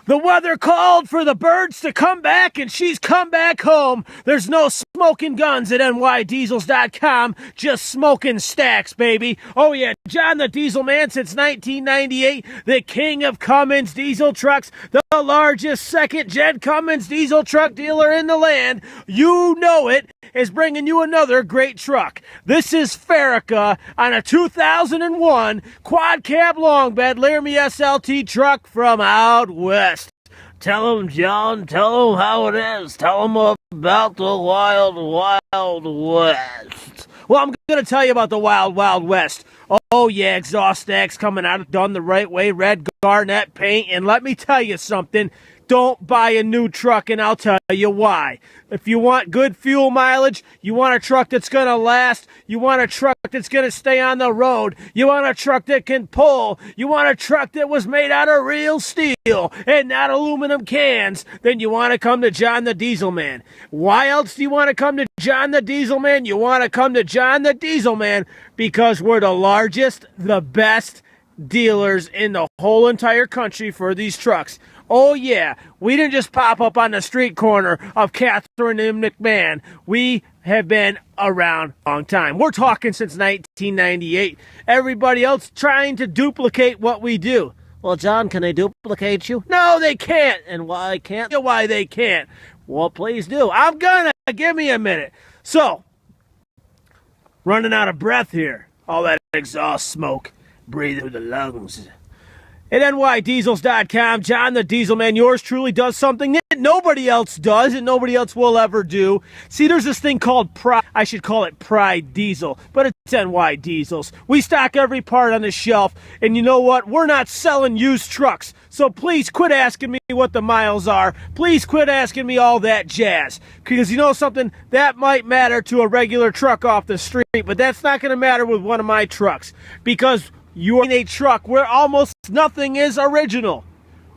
The weather called for the birds to come back, and she's come back home. There's no smoking guns at nydiesels.com, just smoking stacks, baby. Oh, yeah, John the Diesel Man since 1998, the king of Cummins diesel trucks, the largest second-gen Cummins diesel truck dealer in the land. You know it, is bringing you another great truck. This is Farrica on a 2001 quad cab long bed Laramie SLT truck from out west. Tell them, John, tell them how it is. Tell them about the wild, wild west. Well, I'm going to tell you about the wild, wild west. Oh, yeah, exhaust stacks coming out done the right way, red garnet paint. And let me tell you something. Don't buy a new truck, and I'll tell you why. If you want good fuel mileage, you want a truck that's going to last, you want a truck that's going to stay on the road, you want a truck that can pull, you want a truck that was made out of real steel and not aluminum cans, then you want to come to John the Diesel Man. Why else do you want to come to John the Diesel Man? You want to come to John the Diesel Man because we're the largest, the best dealers in the whole entire country for these trucks. Oh, yeah, we didn't just pop up on the street corner of Catherine and McMahon. We have been around a long time. We're talking since 1998. Everybody else trying to duplicate what we do. Well, John, can they duplicate you? No, they can't. And why can't they? Why they can't? Well, please do. I'm gonna. Give me a minute. So, running out of breath here. All that exhaust smoke. Breathe through the lungs. At nydiesels.com, John the Diesel Man, yours truly does something that nobody else does and nobody else will ever do. See, there's this thing called Pride. I should call it Pride Diesel, but it's NY Diesels. We stock every part on the shelf, and you know what? We're not selling used trucks. So please quit asking me what the miles are. Please quit asking me all that jazz. Because you know something? That might matter to a regular truck off the street, but that's not going to matter with one of my trucks. Because you're in a truck where almost nothing is original.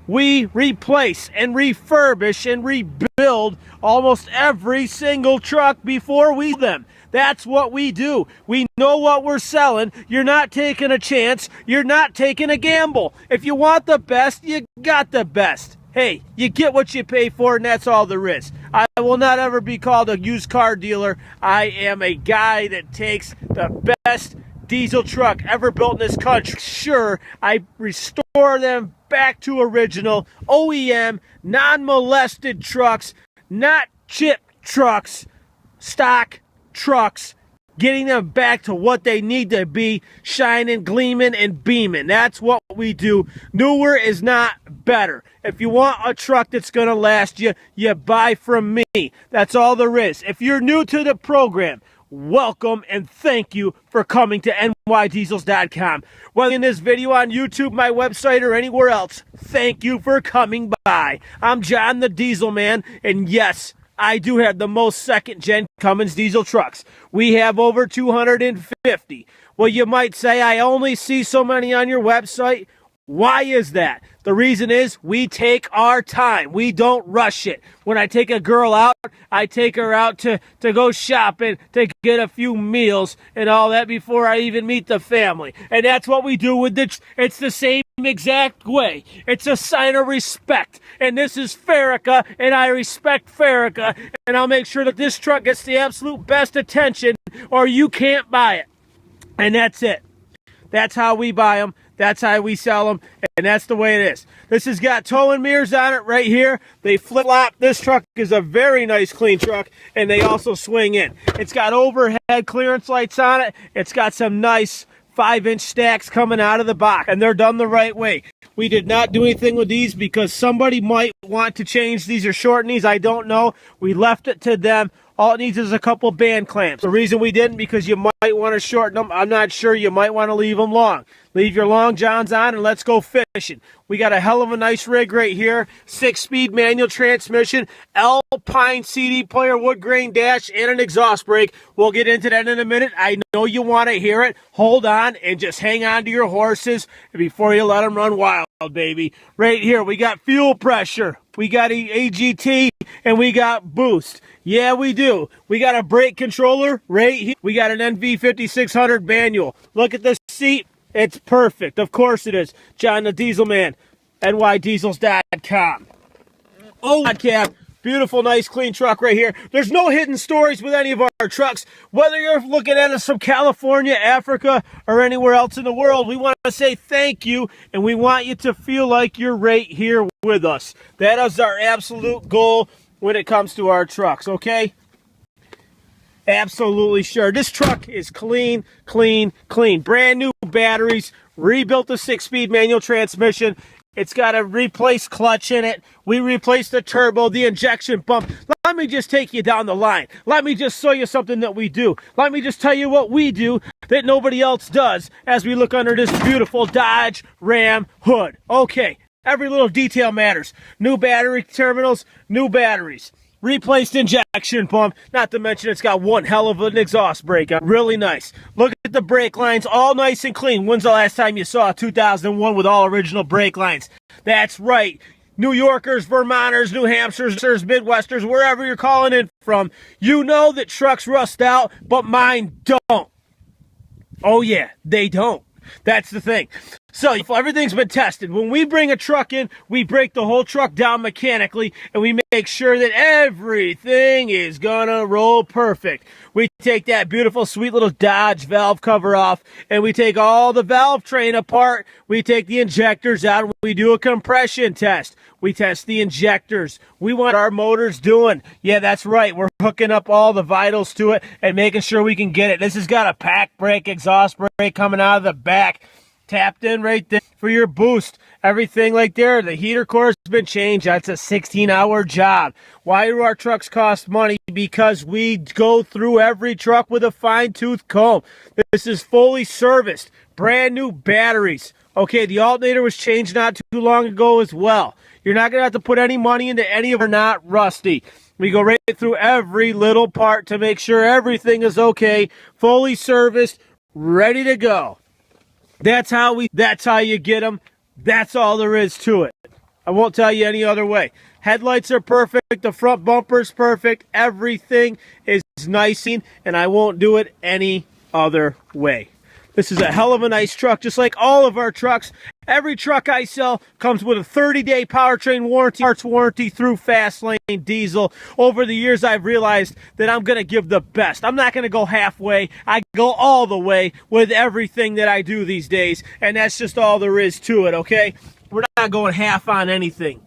We replace and refurbish and rebuild almost every single truck before we sell them. That's what we do. We know what we're selling. You're not taking a chance. You're not taking a gamble. If you want the best, you got the best. Hey, you get what you pay for, and that's all there is. I will not ever be called a used car dealer. I am a guy that takes the best diesel truck ever built in this country. Sure, I restore them back to original OEM, non-molested trucks, not chip trucks, stock trucks, getting them back to what they need to be, shining, gleaming, and beaming. That's what we do. Newer is not better. If you want a truck that's going to last you, you buy from me. That's all there is. If you're new to the program, welcome and thank you for coming to nydiesels.com. Whether in this video on YouTube, my website, or anywhere else, thank you for coming by. I'm John the Diesel Man, and yes, I do have the most second-gen Cummins diesel trucks. We have over 250. Well, you might say, I only see so many on your website. Why is that? The reason is we take our time. We don't rush it. When I take a girl out, I take her out to go shopping, to get a few meals and all that before I even meet the family. And that's what we do with it's the same exact way. It's a sign of respect. And this is Farrica, and I respect Farrica. And I'll make sure that this truck gets the absolute best attention, or you can't buy it. And that's it. That's how we buy them. That's how we sell them, and that's the way it is. This has got towing mirrors on it right here. They flip-flop. This truck is a very nice, clean truck, and they also swing in. It's got overhead clearance lights on it. It's got some nice 5-inch stacks coming out of the box, and they're done the right way. We did not do anything with these because somebody might want to change these or shorten these. I don't know. We left it to them. All it needs is a couple band clamps. The reason we didn't, because you might want to shorten them. I'm not sure. You might want to leave them long. Leave your long johns on and let's go fishing. We got a hell of a nice rig right here. 6-speed manual transmission, Alpine CD player, wood grain dash, and an exhaust brake. We'll get into that in a minute. I know you want to hear it. Hold on and just hang on to your horses before you let them run wild, baby. Right here, we got fuel pressure. We got AGT and we got boost. Yeah, we do. We got a brake controller right here. We got an NV5600 manual. Look at this seat. It's perfect. Of course it is. John the Diesel Man. nydiesels.com. Oh, cap. Beautiful, nice, clean truck right here. There's no hidden stories with any of our trucks. Whether you're looking at us from California, Africa, or anywhere else in the world, we want to say thank you, and we want you to feel like you're right here with us. That is our absolute goal when it comes to our trucks, okay? Absolutely sure. This truck is clean, clean, clean. Brand new batteries, rebuilt the 6-speed manual transmission. It's got a replaced clutch in it. We replaced the turbo, the injection pump. Let me just take you down the line. Let me just show you something that we do. Let me just tell you what we do that nobody else does as we look under this beautiful Dodge Ram hood. Okay, every little detail matters. New battery terminals, new batteries. Replaced injection pump, not to mention it's got one hell of an exhaust brake on. Really nice. Look at the brake lines, all nice and clean. When's the last time you saw a 2001 with all original brake lines? That's right. New Yorkers, Vermonters, New Hampshires, Midwesters, wherever you're calling in from, you know that trucks rust out, but mine don't. Oh yeah, they don't. That's the thing. So everything's been tested. When we bring a truck in, we break the whole truck down mechanically, and we make sure that everything is gonna roll perfect. We take that beautiful, sweet little Dodge valve cover off, and we take all the valve train apart. We take the injectors out, and we do a compression test. We test the injectors. We want our motors doing. Yeah, that's right. We're hooking up all the vitals to it and making sure we can get it. This has got a pack brake, exhaust brake coming out of the back. Tapped in right there for your boost. Everything like there. The heater core has been changed. That's a 16-hour job. Why do our trucks cost money? Because we go through every truck with a fine-tooth comb. This is fully serviced. Brand new batteries. Okay, the alternator was changed not too long ago as well. You're not going to have to put any money into any of them. They're not rusty. We go right through every little part to make sure everything is okay. Fully serviced. Ready to go. That's how you get them. That's all there is to it. I won't tell you any other way. Headlights are perfect. The front bumper's perfect. Everything is nice, and I won't do it any other way. This is a hell of a nice truck, just like all of our trucks. Every truck I sell comes with a 30-day powertrain warranty, parts warranty through Fastlane Diesel. Over the years, I've realized that I'm going to give the best. I'm not going to go halfway. I go all the way with everything that I do these days, and that's just all there is to it, okay? We're not going half on anything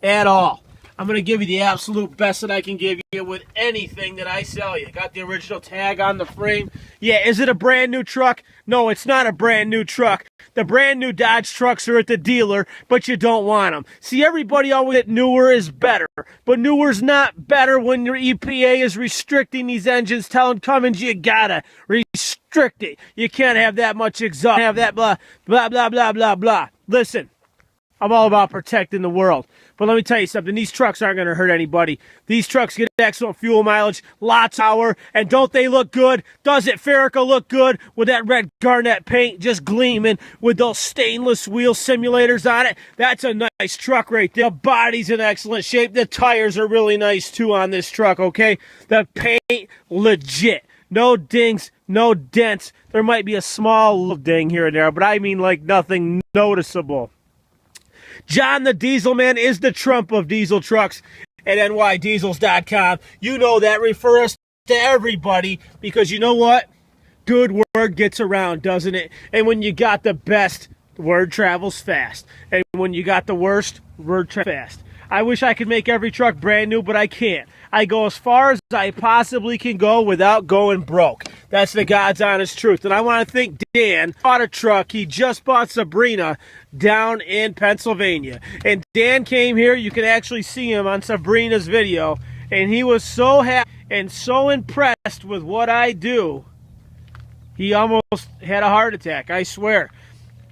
at all. I'm going to give you the absolute best that I can give you with anything that I sell you. Got the original tag on the frame. Yeah, is it a brand new truck? No, it's not a brand new truck. The brand new Dodge trucks are at the dealer, but you don't want them. See, everybody always said newer is better, but newer's not better when your EPA is restricting these engines, telling Cummins you gotta restrict it. You can't have that much exhaust, have that blah, blah, blah, blah, blah, blah. Listen, I'm all about protecting the world. But let me tell you something. These trucks aren't going to hurt anybody. These trucks get excellent fuel mileage, lots of power, and don't they look good? Does it Ferica look good with that red garnet paint just gleaming with those stainless wheel simulators on it? That's a nice truck right there. The body's in excellent shape. The tires are really nice, too, on this truck, okay? The paint, legit. No dings, no dents. There might be a small ding here and there, but I mean like nothing noticeable. John the Diesel Man is the Trump of diesel trucks at nydiesels.com. You know that. Refer us to everybody because you know what? Good word gets around, doesn't it? And when you got the best, word travels fast. And when you got the worst, word travels fast. I wish I could make every truck brand new, but I can't. I go as far as I possibly can go without going broke. That's the God's honest truth. And I want to thank Dan. Bought a truck. He just bought Sabrina down in Pennsylvania. And Dan came here. You can actually see him on Sabrina's video. And he was so happy and so impressed with what I do. He almost had a heart attack, I swear.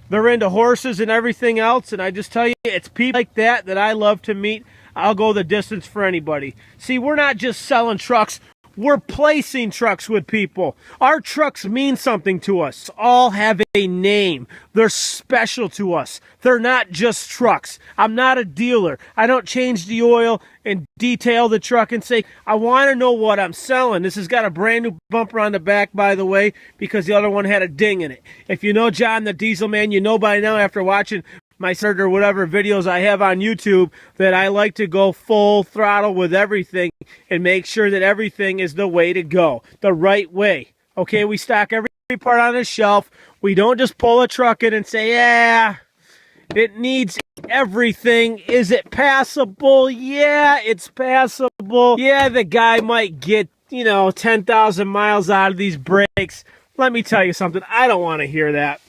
They're into horses and everything else, and I just tell you, it's people like that that I love to meet. I'll go the distance for anybody. See, we're not just selling trucks. We're placing trucks with people. Our trucks mean something to us. All have a name. They're special to us. They're not just trucks. I'm not a dealer. I don't change the oil and detail the truck and say, I want to know what I'm selling. This has got a brand new bumper on the back, by the way, because the other one had a ding in it. If you know John the Diesel Man, you know by now after watching my or whatever videos I have on YouTube, that I like to go full throttle with everything and make sure that everything is the way to go, the right way. Okay, we stock every part on the shelf. We don't just pull a truck in and say, yeah, it needs everything. Is it passable? Yeah, it's passable. Yeah, the guy might get, 10,000 miles out of these brakes. Let me tell you something. I don't want to hear that.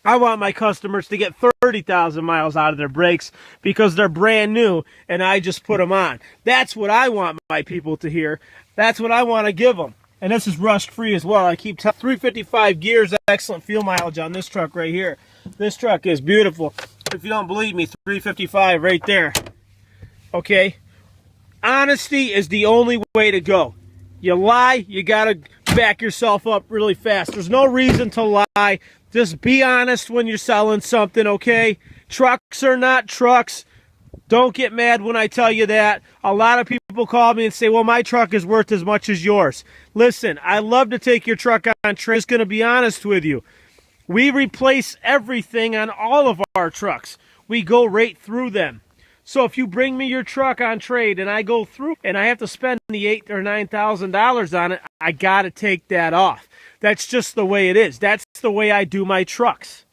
I want my customers to get 30,000 miles out of their brakes because they're brand new and I just put them on. That's what I want my people to hear. That's what I want to give them. And this is rust-free as well. I keep telling 355 gears, excellent fuel mileage on this truck right here. This truck is beautiful. If you don't believe me, 355 right there. Okay? Honesty is the only way to go. You lie, you got to back yourself up really fast. There's no reason to lie. Just be honest when you're selling something, okay? Trucks are not trucks. Don't get mad when I tell you that. A lot of people call me and say, well, my truck is worth as much as yours. Listen, I love to take your truck on trade. I'm just going to be honest with you. We replace everything on all of our trucks. We go right through them. So if you bring me your truck on trade and I go through and I have to spend the $8,000 or $9,000 on it, I got to take that off. That's just the way it is. That's the way I do my trucks.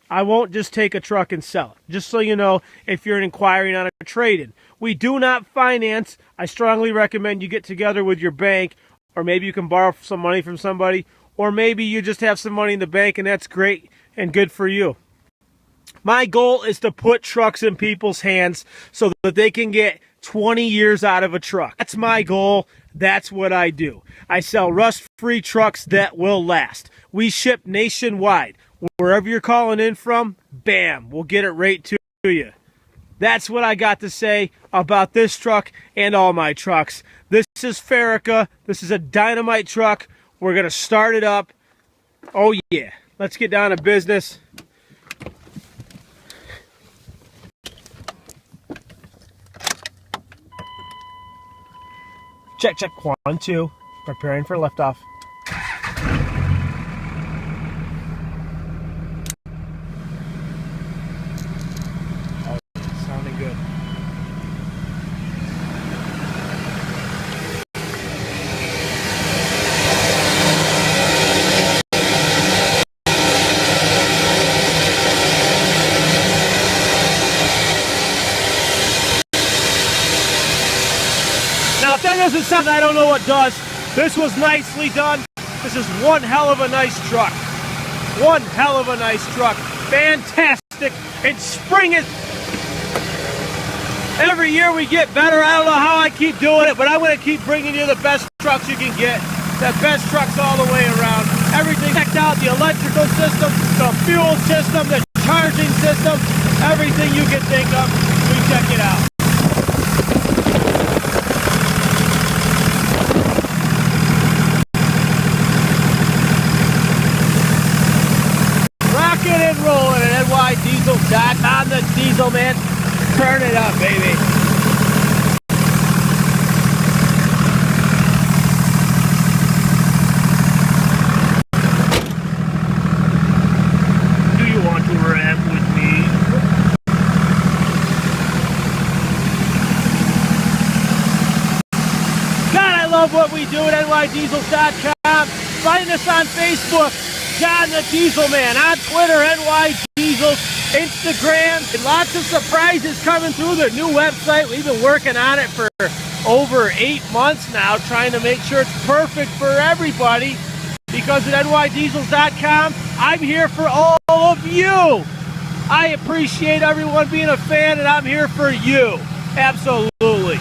I won't just take a truck and sell it. Just so you know, if you're inquiring on a trade-in. We do not finance. I strongly recommend you get together with your bank, or maybe you can borrow some money from somebody, or maybe you just have some money in the bank and that's great and good for you. My goal is to put trucks in people's hands so that they can get 20 years out of a truck. That's my goal. That's what I do. I sell rust-free trucks that will last. We ship nationwide. Wherever you're calling in from, bam, we'll get it right to you. That's what I got to say about this truck and all my trucks. This is Farika. This is a dynamite truck. We're going to start it up. Oh, yeah. Let's get down to business. Check, check. 1, 2. Preparing for liftoff. Oh, sounding good. Now, if that doesn't sound, I don't know what does. This was nicely done. This is one hell of a nice truck. One hell of a nice truck. Fantastic. And spring is... Every year we get better. I don't know how I keep doing it, but I'm going to keep bringing you the best trucks you can get. The best trucks all the way around. Everything checked out. The electrical system, the fuel system, the charging system. Everything you can think of. We check it out. And rolling at NYDiesel.com. The Diesel Man. Turn it up, baby. Do you want to rap with me? God, I love what we do at NYDiesel.com. Find us on Facebook. John the Diesel Man, on Twitter, NY Diesel, Instagram, and lots of surprises coming through the new website. We've been working on it for over 8 months now, trying to make sure it's perfect for everybody, because at NYDiesels.com, I'm here for all of you. I appreciate everyone being a fan, and I'm here for you. Absolutely.